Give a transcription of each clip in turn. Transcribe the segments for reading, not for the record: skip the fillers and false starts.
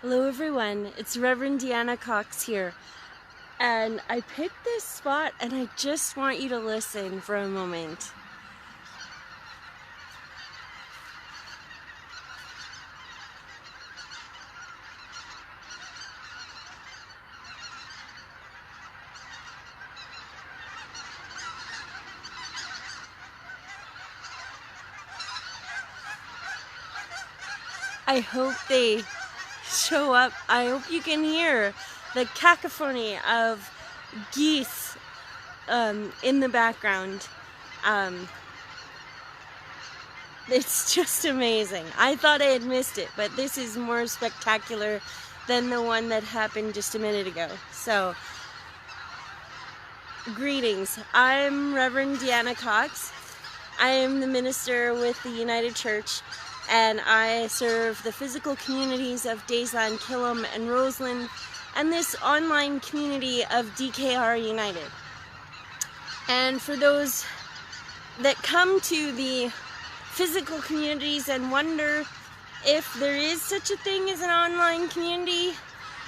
Hello everyone, it's Reverend Deanna Cox here, and I picked this spot and I just want you to listen for a moment. I hope they show up. I hope you can hear the cacophony of geese in the background. It's just amazing. I thought I had missed it, but this is more spectacular than the one that happened just a minute ago. So, greetings. I'm Reverend Deanna Cox. I am the minister with the United Church, and I serve the physical communities of Daysland, Killam, and Roseland, and this online community of DKR United. And for those that come to the physical communities and wonder if there is such a thing as an online community,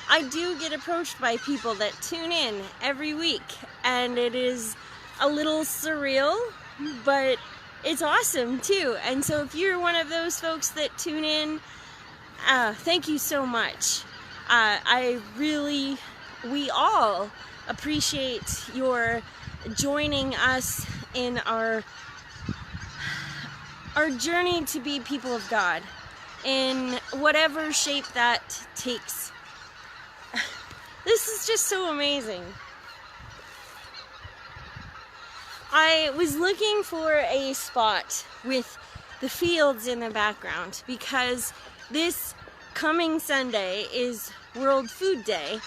I do get approached by people that tune in every week, and it is a little surreal, but it's awesome too. And so if you're one of those folks that tune in, thank you so much. We all appreciate your joining us in our journey to be people of God, in whatever shape that takes. This is just so amazing. I was looking for a spot with the fields in the background because this coming Sunday is World Food Day,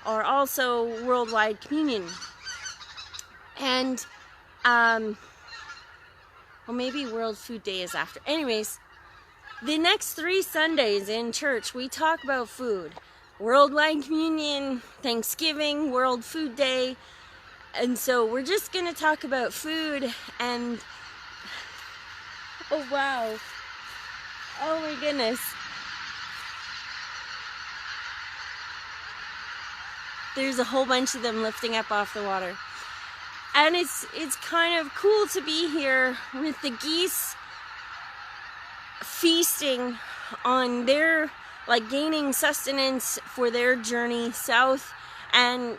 or also Worldwide Communion. And, well, maybe World Food Day is after. Anyways, the next 3 Sundays in church, we talk about food. Worldwide Communion, Thanksgiving, World Food Day. And so we're just going to talk about food and... Oh, wow. Oh, my goodness. There's a whole bunch of them lifting up off the water. And it's kind of cool to be here with the geese feasting on their, gaining sustenance for their journey south, and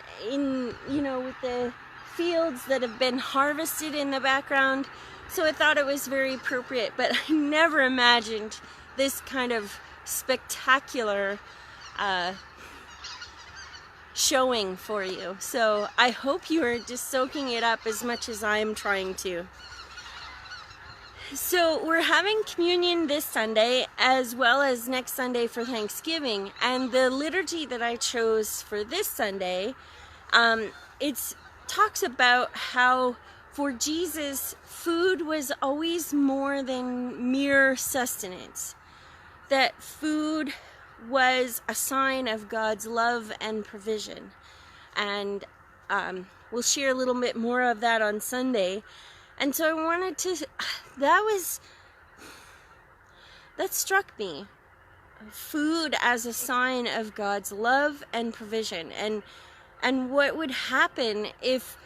with the fields that have been harvested in the background. So I thought it was very appropriate, but I never imagined this kind of spectacular showing for you. So I hope you are just soaking it up as much as I am trying to. So we're having communion this Sunday as well as next Sunday for Thanksgiving, and the liturgy that I chose for this Sunday, it talks about how for Jesus food was always more than mere sustenance, that food was a sign of God's love and provision. And we'll share a little bit more of that on Sunday. And so I wanted to, that struck me. Food as a sign of God's love and provision. And what would happen if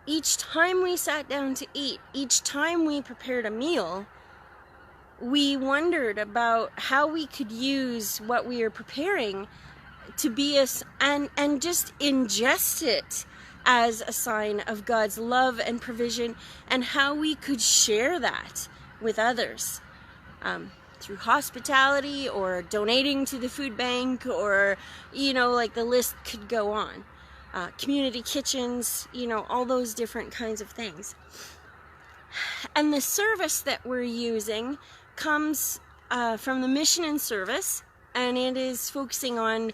each time we sat down to eat, each time we prepared a meal, we wondered about how we could use what we are preparing to be and just ingest it as a sign of God's love and provision, and how we could share that with others through hospitality or donating to the food bank, or the list could go on. Community kitchens, all those different kinds of things. And the service that we're using comes from the Mission and Service, and it is focusing on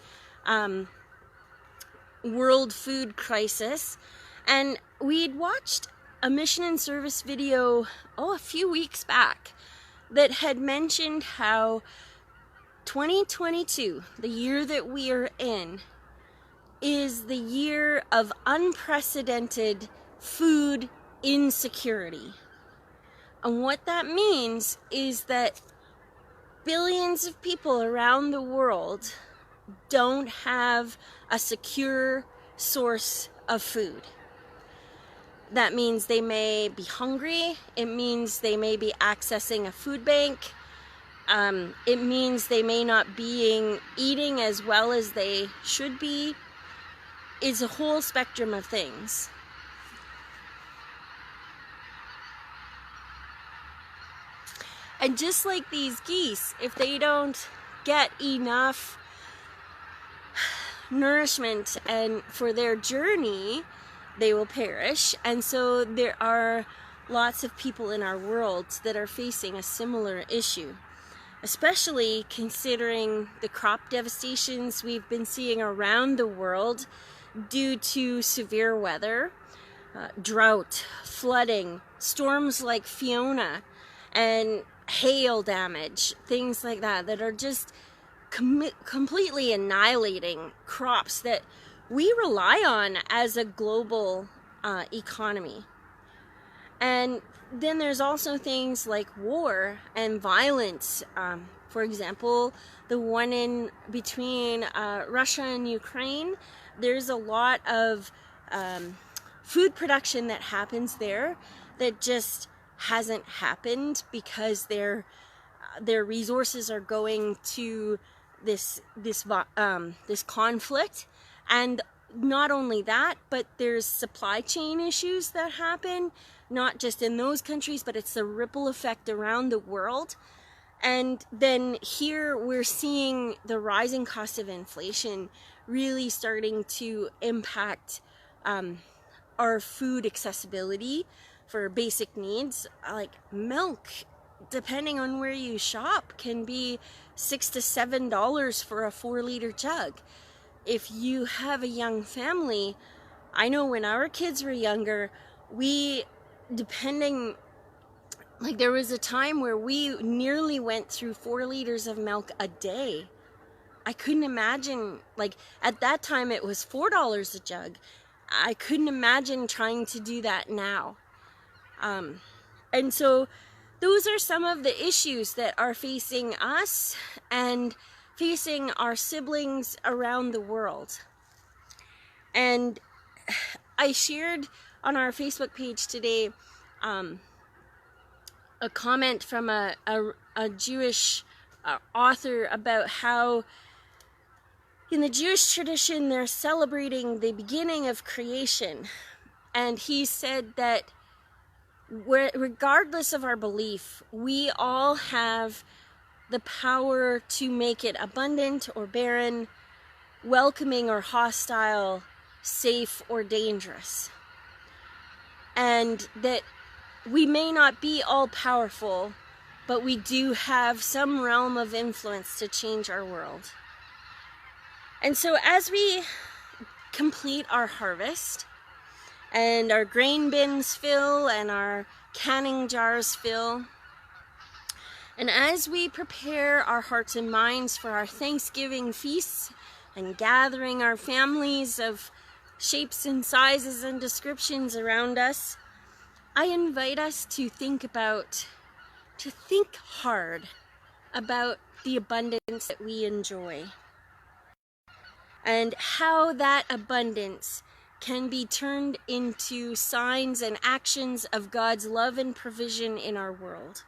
World Food Crisis. And we'd watched a Mission and Service video a few weeks back that had mentioned how 2022, the year that we are in, is the year of unprecedented food insecurity. And what that means is that billions of people around the world don't have a secure source of food. That means they may be hungry. It means they may be accessing a food bank. It means they may not be eating as well as they should be. It's a whole spectrum of things. And just like these geese, if they don't get enough nourishment and for their journey, they will perish. And so there are lots of people in our world that are facing a similar issue, especially considering the crop devastations we've been seeing around the world due to severe weather, drought, flooding, storms like Fiona, and hail damage, things like that, that are just completely annihilating crops that we rely on as a global economy. And then there's also things like war and violence. For example, the one in between Russia and Ukraine, there's a lot of food production that happens there that just hasn't happened because their resources are going to this conflict. And not only that, but there's supply chain issues that happen, not just in those countries, but it's the ripple effect around the world. And then here we're seeing the rising cost of inflation really starting to impact our food accessibility for basic needs. Like milk, depending on where you shop, can be $6 to $7 for a 4-liter jug. If you have a young family, I know when our kids were younger, there was a time where we nearly went through 4 liters of milk a day. I couldn't imagine, at that time it was $4 a jug. I couldn't imagine trying to do that now. And so those are some of the issues that are facing us and facing our siblings around the world. And I shared on our Facebook page today a comment from a Jewish author about how in the Jewish tradition they're celebrating the beginning of creation. And he said that regardless of our belief, we all have the power to make it abundant or barren, welcoming or hostile, safe or dangerous. And that we may not be all powerful, but we do have some realm of influence to change our world. And so as we complete our harvest and our grain bins fill and our canning jars fill, and as we prepare our hearts and minds for our Thanksgiving feasts and gathering our families of shapes and sizes and descriptions around us, I invite us to think hard about the abundance that we enjoy and how that abundance can be turned into signs and actions of God's love and provision in our world.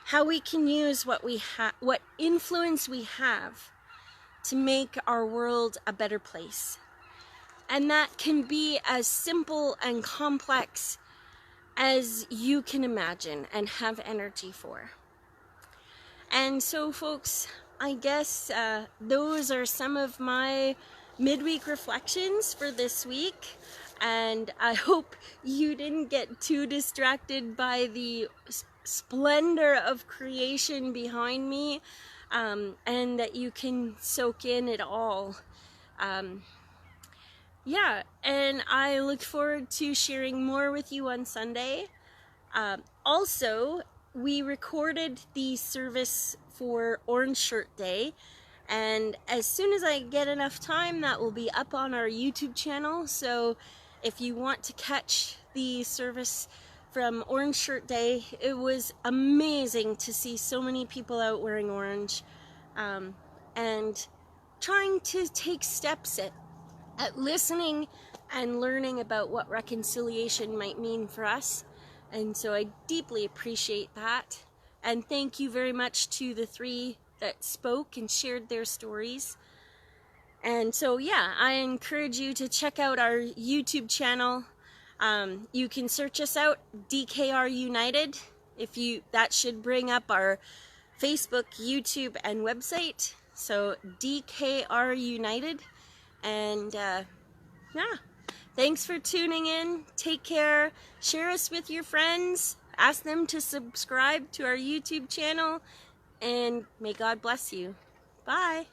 How we can use what influence we have to make our world a better place. And that can be as simple and complex as you can imagine and have energy for. And so, folks, I guess those are some of my midweek reflections for this week. And I hope you didn't get too distracted by the splendor of creation behind me, and that you can soak in it all. And I look forward to sharing more with you on Sunday. Also, we recorded the service for Orange Shirt Day, and as soon as I get enough time, that will be up on our YouTube channel. So if you want to catch the service from Orange Shirt Day, it was amazing to see so many people out wearing orange, and trying to take steps at listening and learning about what reconciliation might mean for us. And so I deeply appreciate that. And thank you very much to the 3 that spoke and shared their stories. And so, yeah, I encourage you to check out our YouTube channel. You can search us out, DKR United. That should bring up our Facebook, YouTube, and website. So DKR United. And yeah, thanks for tuning in. Take care. Share us with your friends. Ask them to subscribe to our YouTube channel. And may God bless you. Bye.